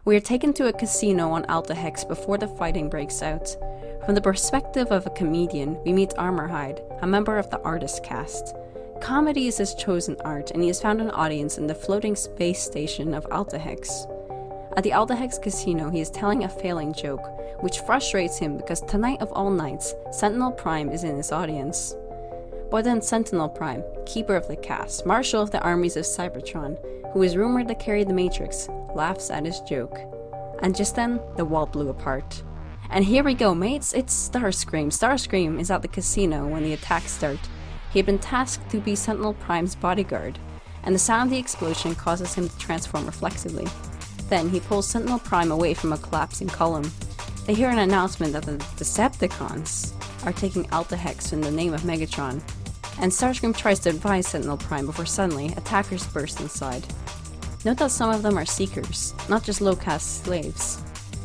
We are taken to a casino on Alta Hex before the fighting breaks out. From the perspective of a comedian, we meet Armorhide, a member of the artist cast. Comedy is his chosen art, and he has found an audience in the floating space station of Alta Hex. At the Alta Hex casino, he is telling a failing joke, which frustrates him because tonight of all nights, Sentinel Prime is in his audience. But then Sentinel Prime, keeper of the cast, marshal of the armies of Cybertron, who is rumored to carry the Matrix, laughs at his joke. And just then, the wall blew apart. And here we go, mates, it's Starscream. Starscream is at the casino when the attacks start. He had been tasked to be Sentinel Prime's bodyguard, and the sound of the explosion causes him to transform reflexively. Then he pulls Sentinel Prime away from a collapsing column. They hear an announcement that the Decepticons are taking Alta Hex in the name of Megatron, and Starscream tries to advise Sentinel Prime before suddenly attackers burst inside. Note that some of them are Seekers, not just low-caste slaves.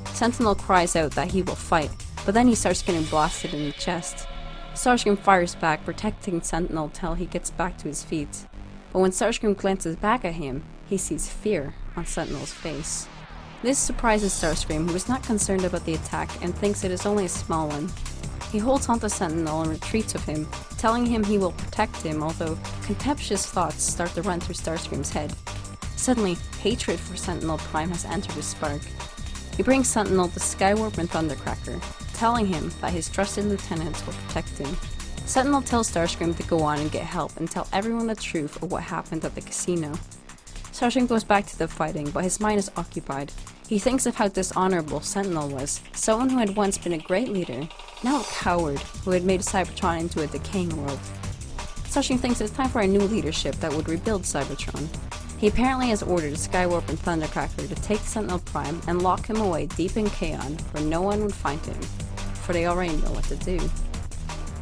Sentinel cries out that he will fight, but then he starts getting blasted in the chest. Starscream fires back, protecting Sentinel till he gets back to his feet. But when Starscream glances back at him, he sees fear on Sentinel's face. This surprises Starscream, who is not concerned about the attack and thinks it is only a small one. He holds onto Sentinel and retreats with him, telling him he will protect him, although contemptuous thoughts start to run through Starscream's head. Suddenly, hatred for Sentinel Prime has entered his spark. He brings Sentinel to Skywarp and Thundercracker, telling him that his trusted lieutenants will protect him. Sentinel tells Starscream to go on and get help and tell everyone the truth of what happened at the casino. Starscream goes back to the fighting, but his mind is occupied. He thinks of how dishonorable Sentinel was, someone who had once been a great leader, now a coward who had made Cybertron into a decaying world. Starscream thinks it's time for a new leadership that would rebuild Cybertron. He apparently has ordered Skywarp and Thundercracker to take Sentinel Prime and lock him away deep in Kaon where no one would find him, for they already know what to do.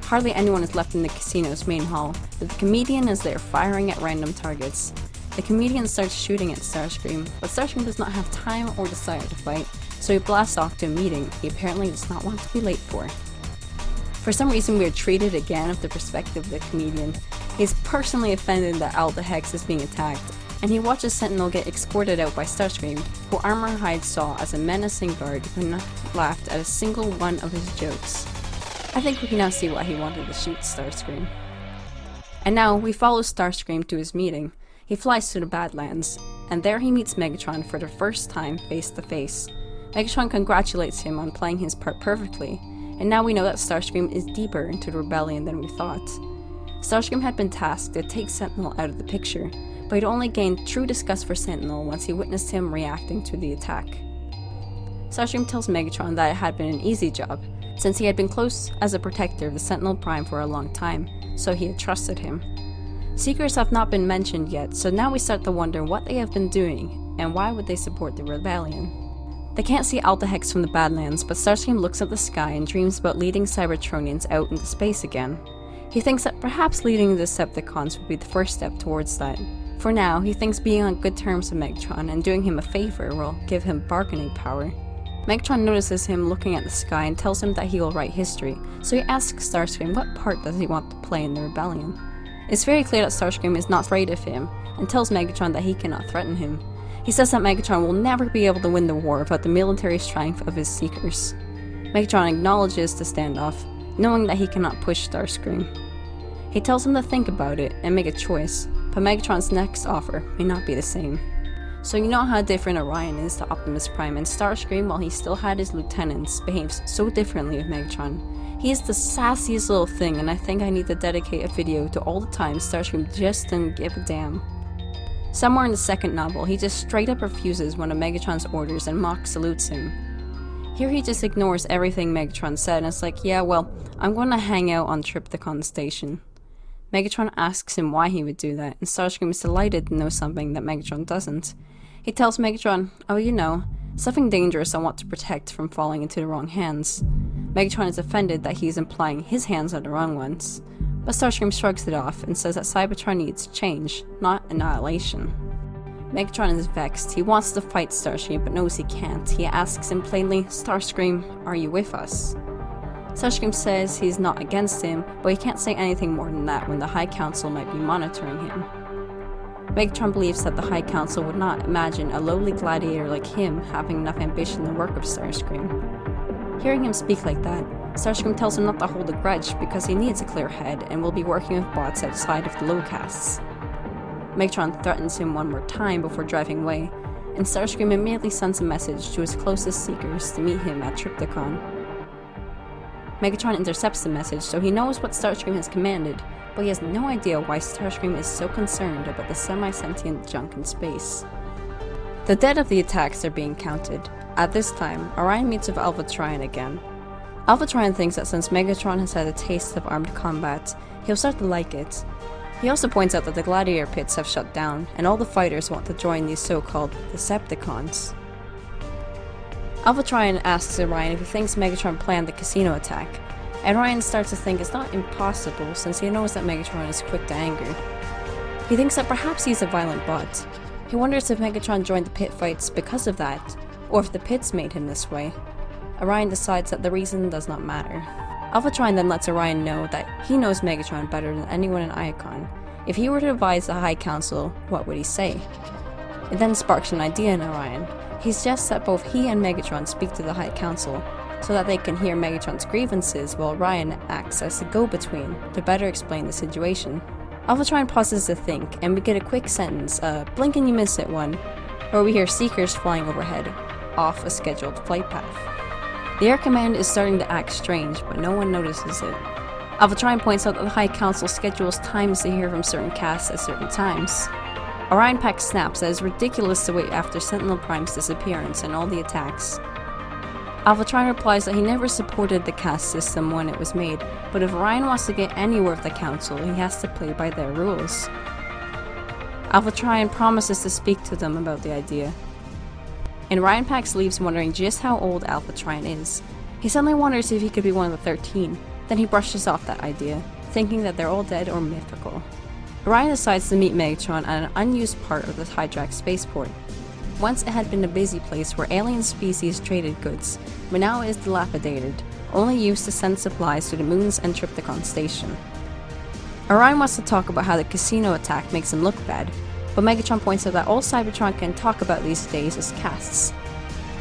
Hardly anyone is left in the casino's main hall, but the comedian is there firing at random targets. The comedian starts shooting at Starscream, but Starscream does not have time or desire to fight, so he blasts off to a meeting he apparently does not want to be late for. For some reason, we are treated again of the perspective of the comedian. He is personally offended that Alta Hex is being attacked, and he watches Sentinel get escorted out by Starscream, who Armorhide saw as a menacing guard who laughed at a single one of his jokes. I think we can now see why he wanted to shoot Starscream. And now, we follow Starscream to his meeting. He flies to the Badlands, and there he meets Megatron for the first time face to face. Megatron congratulates him on playing his part perfectly, and now we know that Starscream is deeper into the rebellion than we thought. Starscream had been tasked to take Sentinel out of the picture, but he'd only gained true disgust for Sentinel once he witnessed him reacting to the attack. Starscream tells Megatron that it had been an easy job, since he had been close as a protector of the Sentinel Prime for a long time, so he had trusted him. Seekers have not been mentioned yet, so now we start to wonder what they have been doing, and why would they support the rebellion. They can't see Alta Hex from the Badlands, but Starscream looks at the sky and dreams about leading Cybertronians out into space again. He thinks that perhaps leading the Decepticons would be the first step towards that. For now, he thinks being on good terms with Megatron and doing him a favor will give him bargaining power. Megatron notices him looking at the sky and tells him that he will write history, so he asks Starscream what part does he want to play in the rebellion. It's very clear that Starscream is not afraid of him, and tells Megatron that he cannot threaten him. He says that Megatron will never be able to win the war without the military strength of his Seekers. Megatron acknowledges the standoff, knowing that he cannot push Starscream. He tells him to think about it and make a choice, but Megatron's next offer may not be the same. So you know how different Orion is to Optimus Prime, and Starscream, while he still had his lieutenants, behaves so differently with Megatron. He is the sassiest little thing, and I think I need to dedicate a video to all the times Starscream just didn't give a damn. Somewhere in the second novel, he just straight up refuses one of Megatron's orders and mock salutes him. Here he just ignores everything Megatron said and is like, yeah well, I'm going to hang out on Tripticon Station. Megatron asks him why he would do that, and Starscream is delighted to know something that Megatron doesn't. He tells Megatron, oh you know, something dangerous I want to protect from falling into the wrong hands. Megatron is offended that he is implying his hands are the wrong ones, but Starscream shrugs it off and says that Cybertron needs change, not annihilation. Megatron is vexed. He wants to fight Starscream but knows he can't. He asks him plainly, Starscream, are you with us? Starscream says he's not against him, but he can't say anything more than that when the High Council might be monitoring him. Megatron believes that the High Council would not imagine a lowly gladiator like him having enough ambition to work with Starscream. Hearing him speak like that, Starscream tells him not to hold a grudge because he needs a clear head and will be working with bots outside of the low castes. Megatron threatens him one more time before driving away, and Starscream immediately sends a message to his closest seekers to meet him at Trypticon. Megatron intercepts the message, so he knows what Starscream has commanded, but he has no idea why Starscream is so concerned about the semi-sentient junk in space. The dead of the attacks are being counted. At this time, Orion meets with Alpha-Trion again. Alpha-Trion thinks that since Megatron has had a taste of armed combat, he'll start to like it. He also points out that the gladiator pits have shut down, and all the fighters want to join these so-called Decepticons. Alpha-Trion asks Orion if he thinks Megatron planned the casino attack, and Orion starts to think it's not impossible since he knows that Megatron is quick to anger. He thinks that perhaps he's a violent bot. He wonders if Megatron joined the pit fights because of that, or if the pits made him this way. Orion decides that the reason does not matter. Alpha-Trion then lets Orion know that he knows Megatron better than anyone in Icon. If he were to advise the High Council, what would he say? It then sparks an idea in Orion. He suggests that both he and Megatron speak to the High Council, so that they can hear Megatron's grievances while Orion acts as the go-between to better explain the situation. Alpha-Trion pauses to think, and we get a quick sentence, blink and you miss it one, where we hear Seekers flying overhead, off a scheduled flight path. The Air Command is starting to act strange, but no one notices it. Alpha-Trion points out that the High Council schedules times to hear from certain casts at certain times. Orion Pax snaps that it's ridiculous to wait after Sentinel Prime's disappearance and all the attacks. Alpha-Trion replies that he never supported the caste system when it was made, but if Orion wants to get anywhere with the Council, he has to play by their rules. Alpha-Trion promises to speak to them about the idea. And Orion Pax leaves wondering just how old Alpha-Trion is. He suddenly wonders if he could be one of the 13, then he brushes off that idea, thinking that they're all dead or mythical. Orion decides to meet Megatron at an unused part of the hijacked spaceport. Once it had been a busy place where alien species traded goods, but now it is dilapidated, only used to send supplies to the moons and Trypticon station. Orion wants to talk about how the casino attack makes him look bad, but Megatron points out that all Cybertron can talk about these days is castes.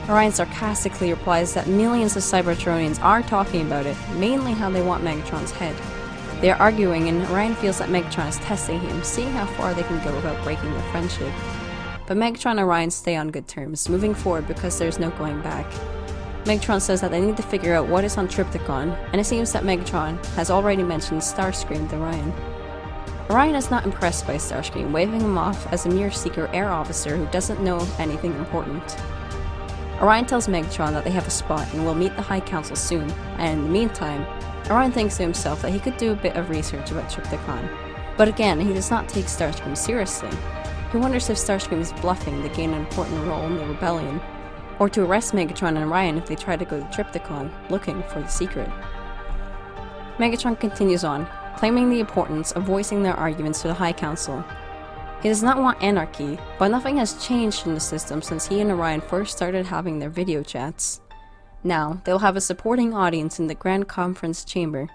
Orion sarcastically replies that millions of Cybertronians are talking about it, mainly how they want Megatron's head. They are arguing, and Orion feels that Megatron is testing him, seeing how far they can go without breaking their friendship. But Megatron and Orion stay on good terms, moving forward because there's no going back. Megatron says that they need to figure out what is on Trypticon, and it seems that Megatron has already mentioned Starscream to Orion. Orion is not impressed by Starscream, waving him off as a mere secret air officer who doesn't know anything important. Orion tells Megatron that they have a spot and will meet the High Council soon, and in the meantime, Orion thinks to himself that he could do a bit of research about Trypticon. But again, he does not take Starscream seriously. He wonders if Starscream is bluffing to gain an important role in the rebellion, or to arrest Megatron and Orion if they try to go to Trypticon, looking for the secret. Megatron continues on, claiming the importance of voicing their arguments to the High Council. He does not want anarchy, but nothing has changed in the system since he and Orion first started having their video chats. Now, they'll have a supporting audience in the Grand Conference Chamber.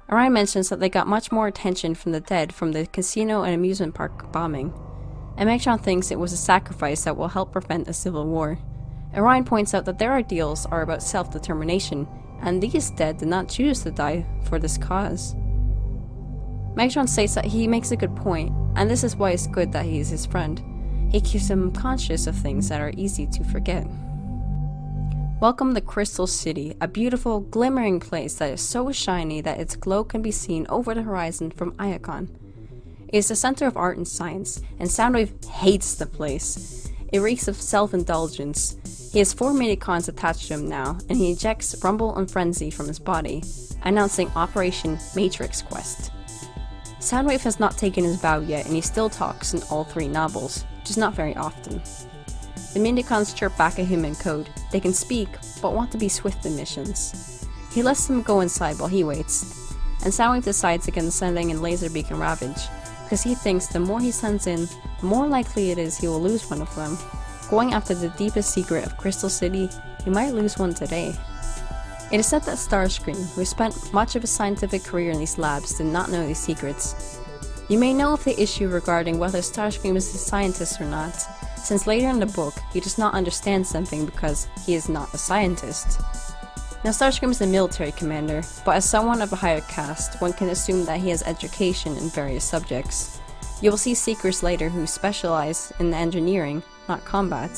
Orion mentions that they got much more attention from the dead from the casino and amusement park bombing, and Megatron thinks it was a sacrifice that will help prevent a civil war. Orion points out that their ideals are about self-determination, and these dead did not choose to die for this cause. Megatron states that he makes a good point, and this is why it's good that he is his friend. He keeps him conscious of things that are easy to forget. Welcome to Crystal City, a beautiful, glimmering place that is so shiny that its glow can be seen over the horizon from Icon. It is the center of art and science, and Soundwave hates the place. It reeks of self-indulgence. He has 4 Medicons attached to him now, and he ejects Rumble and Frenzy from his body, announcing Operation Matrix Quest. Soundwave has not taken his vow yet, and he still talks in all 3 novels, just not very often. The Medicons chirp back at him in code. They can speak, but want to be swift in missions. He lets them go inside while he waits, and Soundwave decides against sending in Laserbeak and Ravage, because he thinks the more he sends in, the more likely it is he will lose one of them. Going after the deepest secret of Crystal City, he might lose one today. It is said that Starscream, who spent much of his scientific career in these labs, did not know these secrets. You may know of the issue regarding whether Starscream is a scientist or not, since later in the book he does not understand something because he is not a scientist. Now Starscream is a military commander, but as someone of a higher caste, one can assume that he has education in various subjects. You will see Seekers later who specialize in engineering, not combat.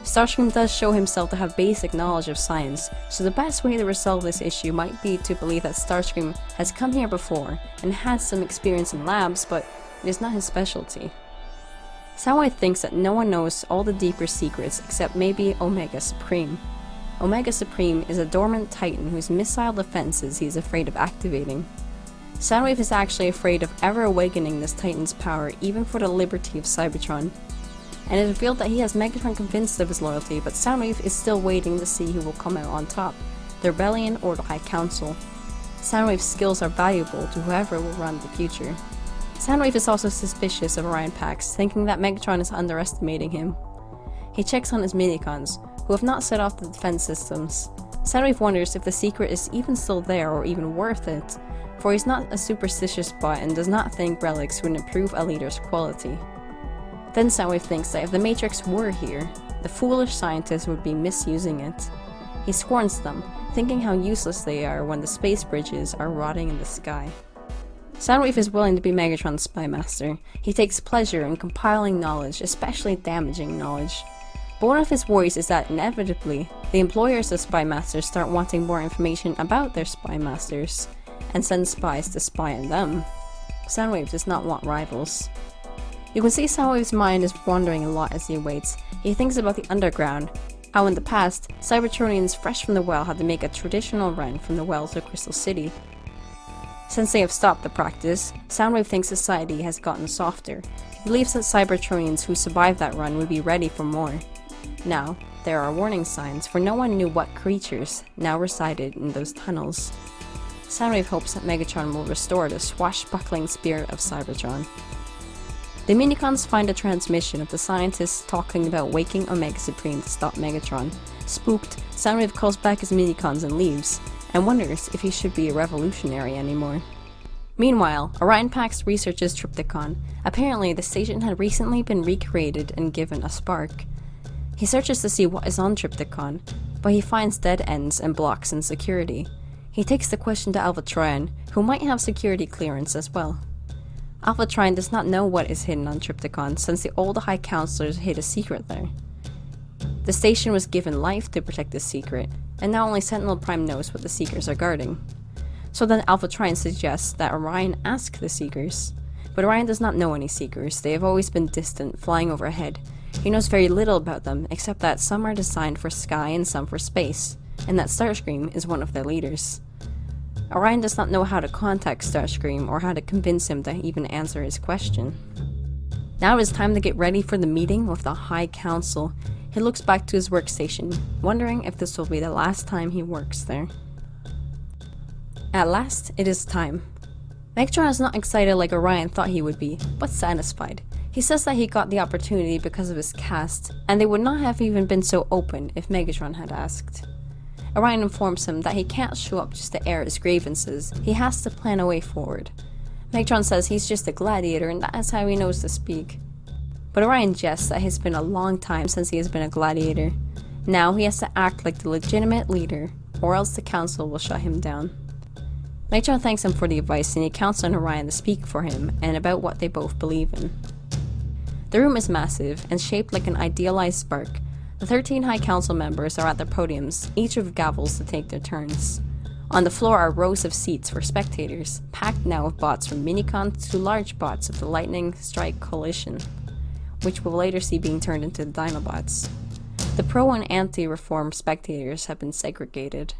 Starscream does show himself to have basic knowledge of science, so the best way to resolve this issue might be to believe that Starscream has come here before and has some experience in labs, but it is not his specialty. Soundwave thinks that no one knows all the deeper secrets except maybe Omega Supreme. Omega Supreme is a dormant titan whose missile defenses he is afraid of activating. Soundwave is actually afraid of ever awakening this titan's power even for the liberty of Cybertron. And it is revealed that he has Megatron convinced of his loyalty, but Soundwave is still waiting to see who will come out on top, the Rebellion or the High Council. Soundwave's skills are valuable to whoever will run the future. Soundwave is also suspicious of Orion Pax, thinking that Megatron is underestimating him. He checks on his minicons, who have not set off the defense systems. Soundwave wonders if the secret is even still there or even worth it, for he's not a superstitious bot and does not think relics would improve a leader's quality. Then Soundwave thinks that if the Matrix were here, the foolish scientists would be misusing it. He scorns them, thinking how useless they are when the space bridges are rotting in the sky. Soundwave is willing to be Megatron's spy master. He takes pleasure in compiling knowledge, especially damaging knowledge. But one of his worries is that inevitably, the employers of spy masters start wanting more information about their spy masters, and send spies to spy on them. Soundwave does not want rivals. You can see Soundwave's mind is wandering a lot as he waits. He thinks about the underground, how in the past, Cybertronians fresh from the well had to make a traditional run from the well to Crystal City. Since they have stopped the practice, Soundwave thinks society has gotten softer. He believes that Cybertronians who survived that run would be ready for more. Now, there are warning signs, for no one knew what creatures now resided in those tunnels. Soundwave hopes that Megatron will restore the swashbuckling spirit of Cybertron. The minicons find a transmission of the scientists talking about waking Omega Supreme to stop Megatron. Spooked, Soundwave calls back his minicons and leaves, and wonders if he should be a revolutionary anymore. Meanwhile, Orion Pax researches Trypticon. Apparently, the station had recently been recreated and given a spark. He searches to see what is on Trypticon, but he finds dead ends and blocks in security. He takes the question to Alpha-Trion, who might have security clearance as well. Alpha-Trion does not know what is hidden on Trypticon since the old High Counselors hid a secret there. The station was given life to protect the secret, and now only Sentinel Prime knows what the Seekers are guarding. So then Alpha-Trion suggests that Orion ask the Seekers. But Orion does not know any Seekers. They have always been distant, flying overhead. He knows very little about them, except that some are designed for sky and some for space, and that Starscream is one of their leaders. Orion does not know how to contact Starscream or how to convince him to even answer his question. Now it is time to get ready for the meeting with the High Council. He looks back to his workstation, wondering if this will be the last time he works there. At last, it is time. Megatron is not excited like Orion thought he would be, but satisfied. He says that he got the opportunity because of his caste, and they would not have even been so open if Megatron had asked. Orion informs him that he can't show up just to air his grievances, he has to plan a way forward. Megatron says he's just a gladiator and that is how he knows to speak. But Orion jests that it's been a long time since he has been a gladiator. Now he has to act like the legitimate leader, or else the council will shut him down. Megatron thanks him for the advice and he counts on Orion to speak for him and about what they both believe in. The room is massive and shaped like an idealized spark. The 13 High Council members are at their podiums, each with gavels to take their turns. On the floor are rows of seats for spectators, packed now with bots from minicons to large bots of the Lightning Strike Coalition, which we'll later see being turned into the Dinobots. The pro and anti-reform spectators have been segregated.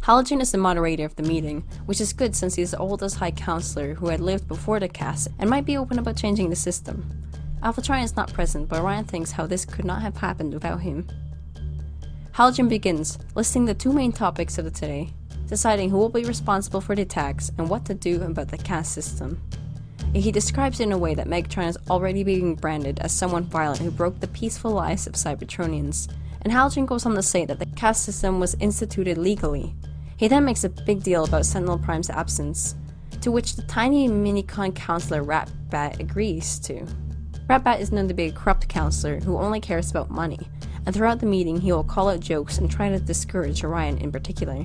Halogen is the moderator of the meeting, which is good since he is the oldest High Counselor who had lived before the cast and might be open about changing the system. Alpha-Trion is not present, but Orion thinks how this could not have happened without him. Halogen begins, listing the two main topics of the today, deciding who will be responsible for the attacks and what to do about the caste system. He describes it in a way that Megatron is already being branded as someone violent who broke the peaceful lives of Cybertronians, and Halogen goes on to say that the caste system was instituted legally. He then makes a big deal about Sentinel Prime's absence. to which the tiny Minicon counselor Ratbat agrees to. Ratbat is known to be a corrupt counselor who only cares about money, and throughout the meeting he will call out jokes and try to discourage Orion in particular.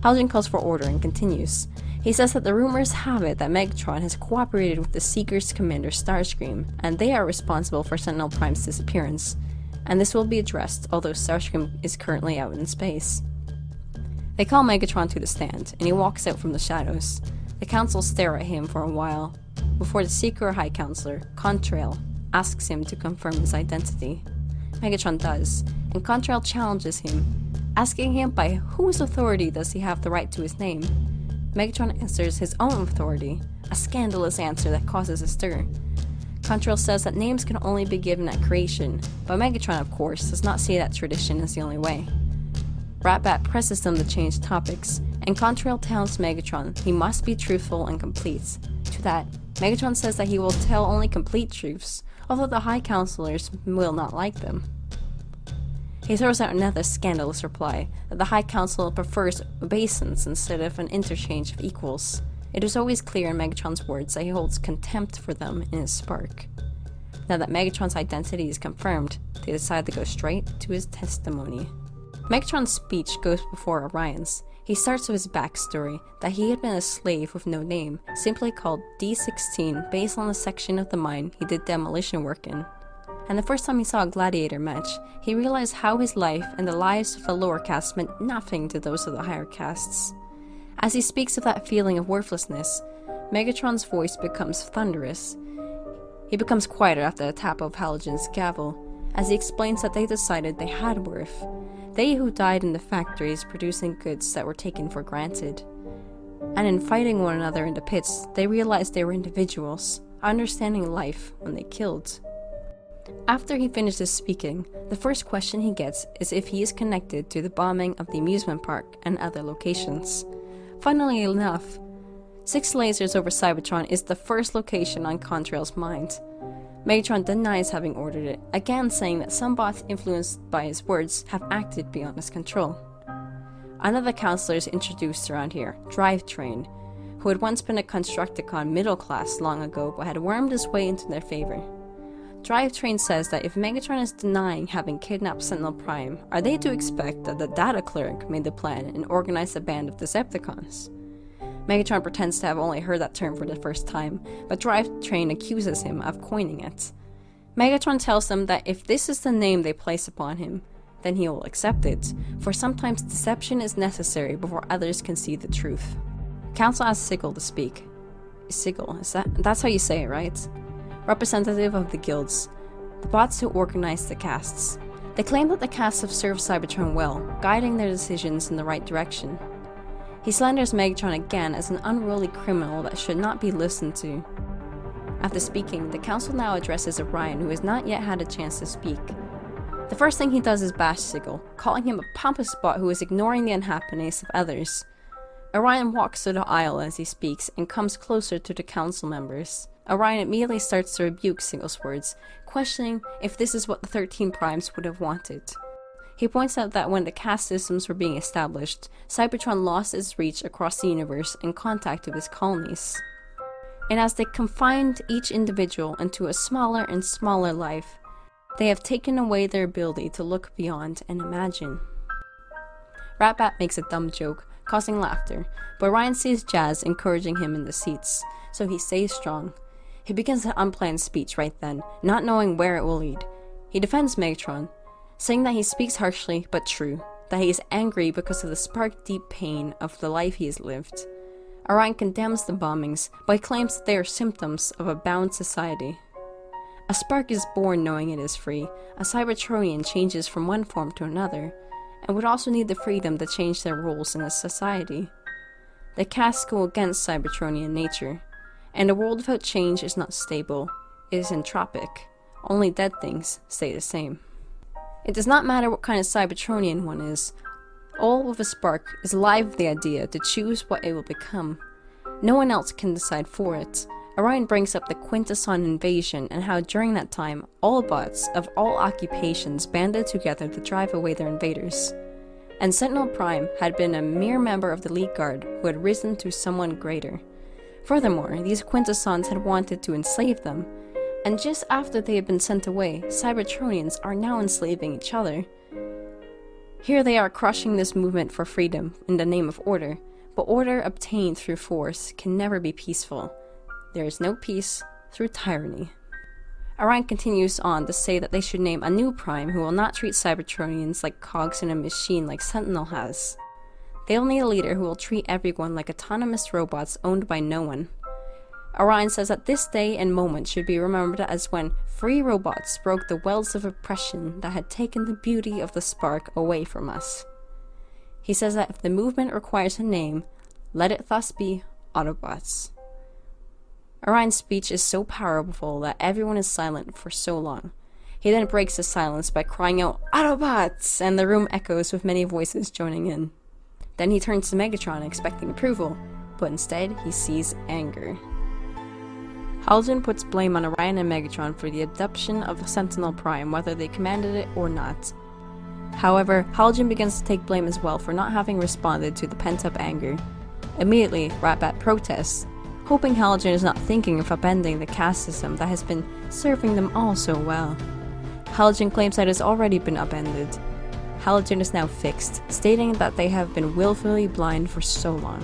Haljan calls for order and continues. He says that the rumors have it that Megatron has cooperated with the Seeker's commander Starscream, and they are responsible for Sentinel Prime's disappearance, and this will be addressed although Starscream is currently out in space. They call Megatron to the stand, and he walks out from the shadows. The council stare at him for a while, before the Seeker High Counselor, Contrail, asks him to confirm his identity. Megatron does, and Contrail challenges him, asking him by whose authority does he have the right to his name. Megatron answers his own authority, a scandalous answer that causes a stir. Contrail says that names can only be given at creation, but Megatron, of course, does not see that tradition as the only way. Ratbat presses them to change topics, and Contrail tells Megatron he must be truthful and complete. To that, Megatron says that he will tell only complete truths, although the High Counselors will not like them. He throws out another scandalous reply, that the High Council prefers obeisance instead of an interchange of equals. It is always clear in Megatron's words that he holds contempt for them in his spark. Now that Megatron's identity is confirmed, they decide to go straight to his testimony. Megatron's speech goes before Orion's. He starts with his backstory, that he had been a slave with no name, simply called D16 based on the section of the mine he did demolition work in. And the first time he saw a gladiator match, he realized how his life and the lives of the lower caste meant nothing to those of the higher castes. As he speaks of that feeling of worthlessness, Megatron's voice becomes thunderous. He becomes quieter after the tap of Haljan's gavel, as he explains that they decided they had worth. They who died in the factories producing goods that were taken for granted. And in fighting one another in the pits, they realized they were individuals, understanding life when they killed. After he finishes speaking, the first question he gets is if he is connected to the bombing of the amusement park and other locations. Funnily enough, 6 lasers over Cybertron is the first location on Contrail's mind. Megatron denies having ordered it, again saying that some bots influenced by his words have acted beyond his control. Another counselor is introduced around here, Drivetrain, who had once been a Constructicon middle class long ago but had wormed his way into their favor. Drivetrain says that if Megatron is denying having kidnapped Sentinel Prime, are they to expect that the data clerk made the plan and organized a band of Decepticons? Megatron pretends to have only heard that term for the first time, but Drivetrain accuses him of coining it. Megatron tells them that if this is the name they place upon him, then he will accept it, for sometimes deception is necessary before others can see the truth. Council asks Sigil to speak. Sigil, that's how you say it, right? Representative of the guilds, the bots who organize the castes. They claim that the castes have served Cybertron well, guiding their decisions in the right direction. He slanders Megatron again as an unruly criminal that should not be listened to. After speaking, the council now addresses Orion, who has not yet had a chance to speak. The first thing he does is bash Sigil, calling him a pompous bot who is ignoring the unhappiness of others. Orion walks through the aisle as he speaks and comes closer to the council members. Orion immediately starts to rebuke Sigil's words, questioning if this is what the 13 Primes would have wanted. He points out that when the caste systems were being established, Cybertron lost its reach across the universe in contact with his colonies. And as they confined each individual into a smaller and smaller life, they have taken away their ability to look beyond and imagine. Ratbat makes a dumb joke, causing laughter, but Orion sees Jazz encouraging him in the seats, so he stays strong. He begins an unplanned speech right then, not knowing where it will lead. He defends Megatron, saying that he speaks harshly but true, that he is angry because of the spark-deep pain of the life he has lived. Orion condemns the bombings, but claims that they are symptoms of a bound society. A spark is born knowing it is free. A Cybertronian changes from one form to another, and would also need the freedom to change their roles in a society. The castes go against Cybertronian nature, and a world without change is not stable, it is entropic. Only dead things stay the same. It does not matter what kind of Cybertronian one is. All with a spark is alive with the idea to choose what it will become. No one else can decide for it. Orion brings up the Quintesson invasion and how during that time, all bots of all occupations banded together to drive away their invaders. And Sentinel Prime had been a mere member of the Elite Guard who had risen to someone greater. Furthermore, these quintessons had wanted to enslave them, and just after they had been sent away, Cybertronians are now enslaving each other. Here they are crushing this movement for freedom in the name of order, but order obtained through force can never be peaceful. There is no peace through tyranny. Orion continues on to say that they should name a new prime who will not treat Cybertronians like cogs in a machine like Sentinel has. They'll need a leader who will treat everyone like autonomous robots owned by no one. Orion says that this day and moment should be remembered as when free robots broke the wells of oppression that had taken the beauty of the spark away from us. He says that if the movement requires a name, let it thus be Autobots. Orion's speech is so powerful that everyone is silent for so long. He then breaks the silence by crying out, "Autobots!" and the room echoes with many voices joining in. Then he turns to Megatron expecting approval, but instead he sees anger. Halogen puts blame on Orion and Megatron for the abduction of Sentinel Prime, whether they commanded it or not. However, Halogen begins to take blame as well for not having responded to the pent-up anger. Immediately, Ratbat protests, hoping Halogen is not thinking of upending the caste system that has been serving them all so well. Halogen claims that it has already been upended. Halogen is now fixed, stating that they have been willfully blind for so long.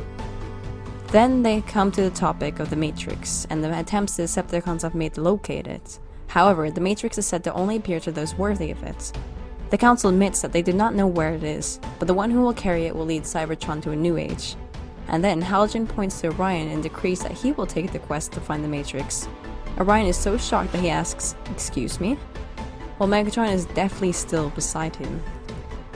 Then they come to the topic of the Matrix, and the attempts the Decepticons have made to locate it. However, the Matrix is said to only appear to those worthy of it. The Council admits that they do not know where it is, but the one who will carry it will lead Cybertron to a new age. And then Halogen points to Orion and decrees that he will take the quest to find the Matrix. Orion is so shocked that he asks, "Excuse me?" while Megatron is definitely still beside him.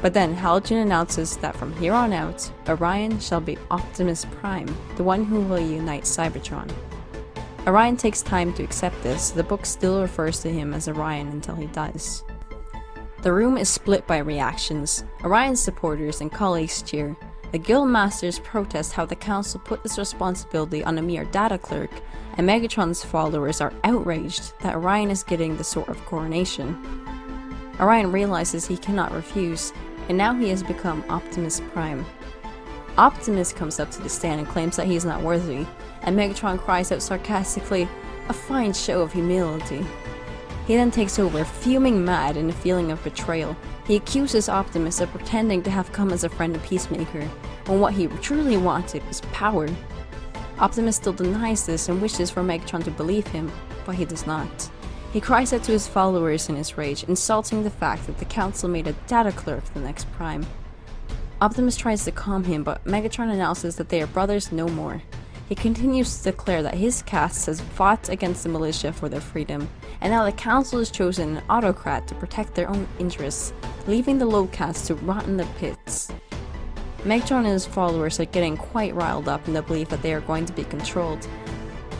But then Halogen announces that from here on out, Orion shall be Optimus Prime, the one who will unite Cybertron. Orion takes time to accept this, the book still refers to him as Orion until he dies. The room is split by reactions. Orion's supporters and colleagues cheer. The Guild Masters protest how the Council put this responsibility on a mere data clerk, and Megatron's followers are outraged that Orion is getting the sort of coronation. Orion realizes he cannot refuse, and now he has become Optimus Prime. Optimus comes up to the stand and claims that he is not worthy, and Megatron cries out sarcastically, "A fine show of humility." He then takes over, fuming mad in a feeling of betrayal. He accuses Optimus of pretending to have come as a friend and peacemaker, when what he truly wanted was power. Optimus still denies this and wishes for Megatron to believe him, but he does not. He cries out to his followers in his rage, insulting the fact that the Council made a data clerk the next Prime. Optimus tries to calm him, but Megatron announces that they are brothers no more. He continues to declare that his caste has fought against the militia for their freedom, and now the Council has chosen an autocrat to protect their own interests, leaving the low caste to rot in the pits. Megatron and his followers are getting quite riled up in the belief that they are going to be controlled.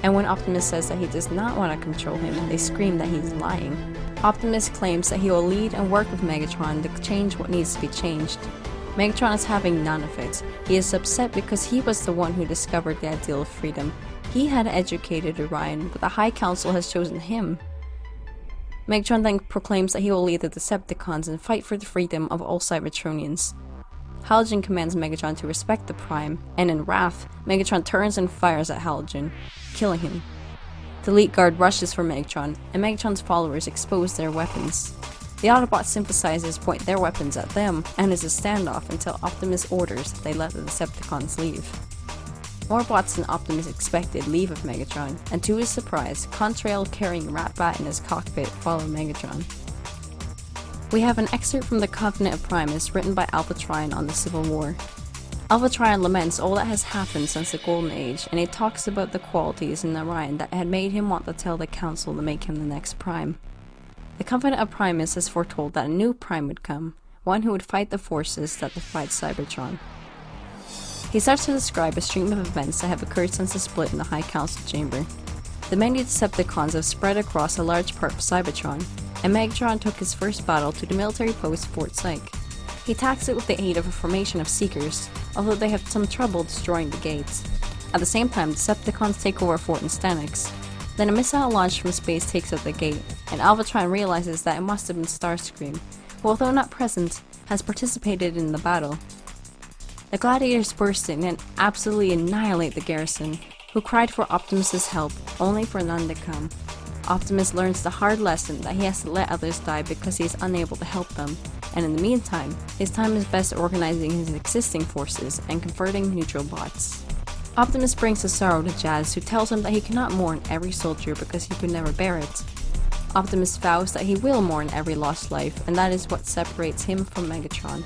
And when Optimus says that he does not want to control him, they scream that he's lying. Optimus claims that he will lead and work with Megatron to change what needs to be changed. Megatron is having none of it. He is upset because he was the one who discovered the ideal of freedom. He had educated Orion, but the High Council has chosen him. Megatron then proclaims that he will lead the Decepticons and fight for the freedom of all Cybertronians. Halogen commands Megatron to respect the Prime, and in wrath, Megatron turns and fires at Halogen, killing him. The Elite Guard rushes for Megatron, and Megatron's followers expose their weapons. The Autobots synthesizers point their weapons at them, and is a standoff until Optimus orders that they let the Decepticons leave. More bots than Optimus expected leave with Megatron, and to his surprise, Contrail carrying Ratbat in his cockpit follow Megatron. We have an excerpt from the Covenant of Primus written by Alpha-Trion on the Civil War. Alpha-Trion laments all that has happened since the Golden Age, and he talks about the qualities in Orion that had made him want to tell the Council to make him the next Prime. The Covenant of Primus has foretold that a new Prime would come, one who would fight the forces that defied Cybertron. He starts to describe a stream of events that have occurred since the split in the High Council chamber. The many Decepticons have spread across a large part of Cybertron, and Megatron took his first battle to the military post Fort Psych. He attacks it with the aid of a formation of Seekers, although they have some trouble destroying the gates. At the same time, Decepticons take over Fort Stanix. Then a missile launched from space takes out the gate, and Alpha-Trion realizes that it must have been Starscream, who although not present, has participated in the battle. The gladiators burst in and absolutely annihilate the garrison. who cried for Optimus's help, only for none to come. Optimus learns the hard lesson that he has to let others die because he is unable to help them, and in the meantime, his time is best organizing his existing forces and converting neutral bots. Optimus brings his sorrow to Jazz, who tells him that he cannot mourn every soldier because he could never bear it. Optimus vows that he will mourn every lost life, and that is what separates him from Megatron.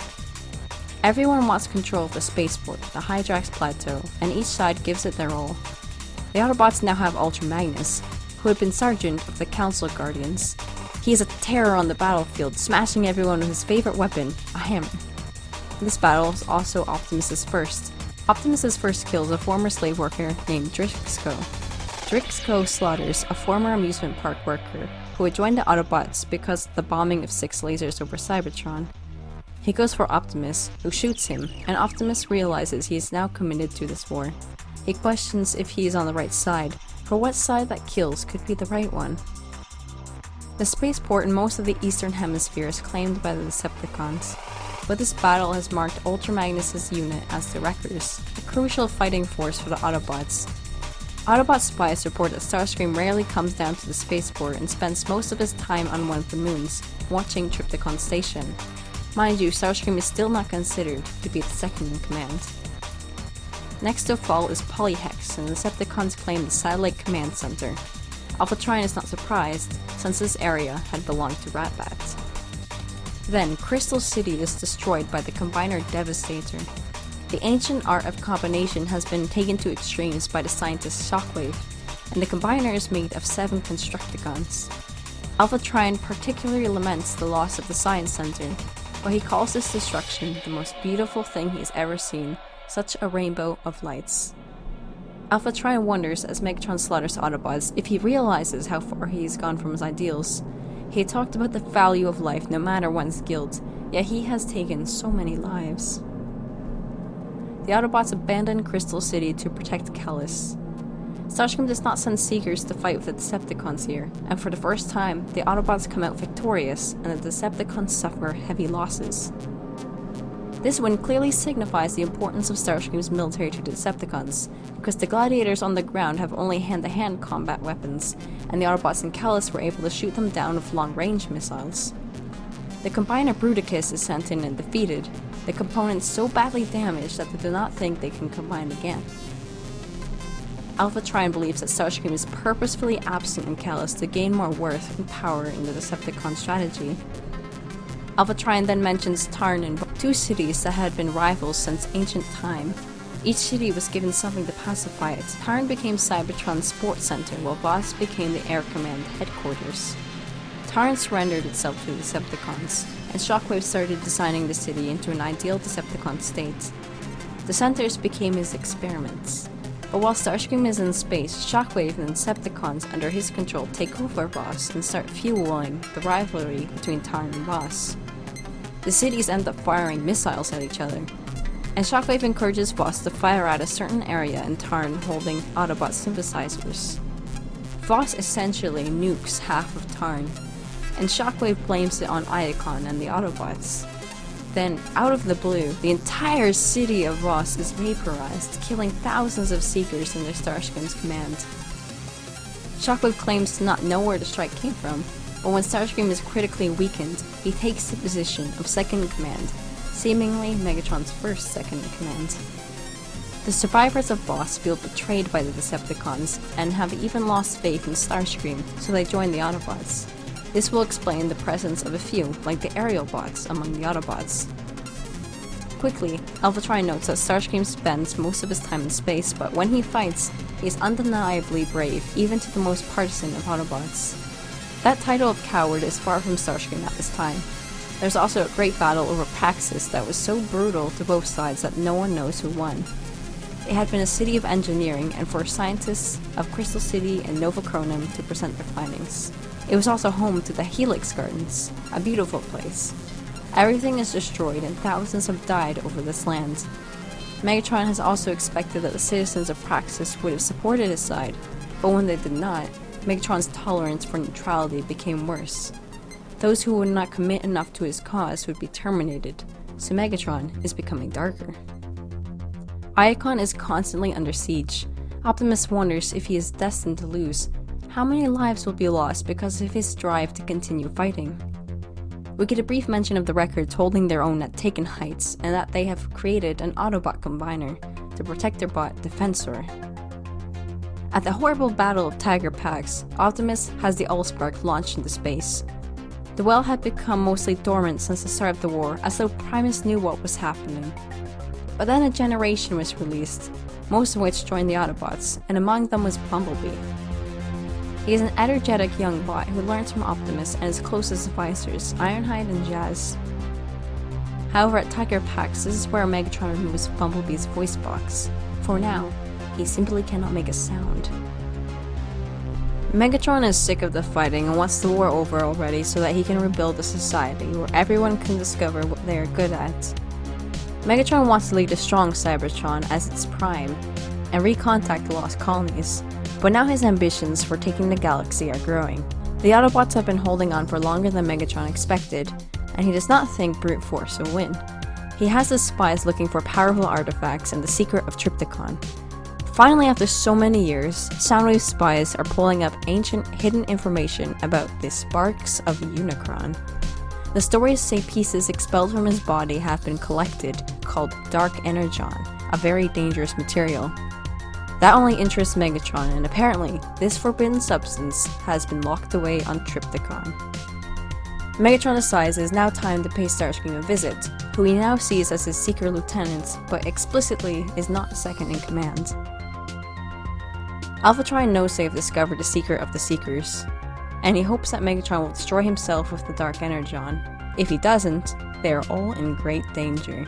Everyone wants control of the spaceport, the Hydrax Plateau, and each side gives it their all. The Autobots now have Ultra Magnus, who had been Sergeant of the Council Guardians. He is a terror on the battlefield, smashing everyone with his favorite weapon, a hammer. This battle is also Optimus's first. Optimus's first kills a former slave worker named Drixco. Drixco slaughters a former amusement park worker who had joined the Autobots because of the bombing of 6 lasers over Cybertron. He goes for Optimus, who shoots him, and Optimus realizes he is now committed to this war. He questions if he is on the right side, for what side that kills could be the right one. The spaceport in most of the Eastern Hemisphere is claimed by the Decepticons, but this battle has marked Ultra Magnus' unit as the Wreckers, a crucial fighting force for the Autobots. Autobot spies report that Starscream rarely comes down to the spaceport and spends most of his time on one of the moons, watching Tripticon Station. Mind you, Starscream is still not considered to be the second in command. Next to fall is Polyhex, and the Decepticons claim the Satellite Command Center. Alphatron is not surprised, since this area had belonged to Ratbat. Then, Crystal City is destroyed by the Combiner Devastator. The ancient art of combination has been taken to extremes by the scientist Shockwave, and the Combiner is made of 7 Constructicons. Alphatron particularly laments the loss of the Science Center, but he calls this destruction the most beautiful thing he's ever seen, such a rainbow of lights. Alphatron wonders as Megatron slaughters Autobots if he realizes how far he has gone from his ideals. He had talked about the value of life no matter one's guilt, yet he has taken so many lives. The Autobots abandon Crystal City to protect Callus. Starscream does not send Seekers to fight with the Decepticons here, and for the first time, the Autobots come out victorious and the Decepticons suffer heavy losses. This win clearly signifies the importance of Starscream's military to the Decepticons, because the gladiators on the ground have only hand-to-hand combat weapons, and the Autobots and Callus were able to shoot them down with long-range missiles. The Combiner Bruticus is sent in and defeated, the components so badly damaged that they do not think they can combine again. Alphatron believes that Starscream is purposefully absent in Callus to gain more worth and power in the Decepticon strategy. Alphatron then mentions Tarn and 2 cities that had been rivals since ancient time. Each city was given something to pacify it. Tarn became Cybertron's sports center, while Voss became the Air Command headquarters. Tarn surrendered itself to the Decepticons, and Shockwave started designing the city into an ideal Decepticon state. The centers became his experiments. But while Starscream is in space, Shockwave and the Decepticons under his control take over Voss and start fueling the rivalry between Tarn and Voss. The cities end up firing missiles at each other, and Shockwave encourages Voss to fire at a certain area in Tarn holding Autobot synthesizers. Voss essentially nukes half of Tarn, and Shockwave blames it on Iacon and the Autobots. Then, out of the blue, the entire city of Voss is vaporized, killing thousands of Seekers under Starscream's command. Shockwave claims to not know where the strike came from, but when Starscream is critically weakened, he takes the position of second in command, seemingly Megatron's first second in command. The survivors of Voss feel betrayed by the Decepticons, and have even lost faith in Starscream, so they join the Autobots. This will explain the presence of a few, like the aerial bots, among the Autobots. Quickly, Alphatron notes that Starscream spends most of his time in space, but when he fights, he is undeniably brave, even to the most partisan of Autobots. That title of coward is far from Starscream at this time. There's also a great battle over Praxis that was so brutal to both sides that no one knows who won. It had been a city of engineering, and for scientists of Crystal City and Nova Chronom to present their findings. It was also home to the Helix Gardens, a beautiful place. Everything is destroyed and thousands have died over this land. Megatron has also expected that the citizens of Praxis would have supported his side, but when they did not, Megatron's tolerance for neutrality became worse. Those who would not commit enough to his cause would be terminated, so Megatron is becoming darker. Iacon is constantly under siege. Optimus wonders if he is destined to lose. How many lives will be lost because of his drive to continue fighting? We get a brief mention of the Records holding their own at Taken Heights, and that they have created an Autobot combiner to protect their bot, Defensor. At the horrible battle of Tiger Pax, Optimus has the Allspark launched into space. The well had become mostly dormant since the start of the war, as though Primus knew what was happening. But then a generation was released, most of which joined the Autobots, and among them was Bumblebee. He is an energetic young bot who learns from Optimus and his closest advisors, Ironhide and Jazz. However, at Tiger Pax, this is where Megatron removes Bumblebee's voice box. For now, he simply cannot make a sound. Megatron is sick of the fighting and wants the war over already so that he can rebuild a society where everyone can discover what they are good at. Megatron wants to lead a strong Cybertron as its prime and recontact the lost colonies, but now his ambitions for taking the galaxy are growing. The Autobots have been holding on for longer than Megatron expected, and he does not think brute force will win. He has his spies looking for powerful artifacts and the secret of Trypticon. Finally, after so many years, Soundwave spies are pulling up ancient hidden information about the sparks of Unicron. The stories say pieces expelled from his body have been collected, called dark energon, a very dangerous material. That only interests Megatron, and apparently, this forbidden substance has been locked away on Trypticon. Megatron decides it is now time to pay Starscream a visit, who he now sees as his secret lieutenant, but explicitly is not second in command. Alphatron and No-Save discover the secret of the Seekers, and he hopes that Megatron will destroy himself with the Dark Energon. If he doesn't, they are all in great danger.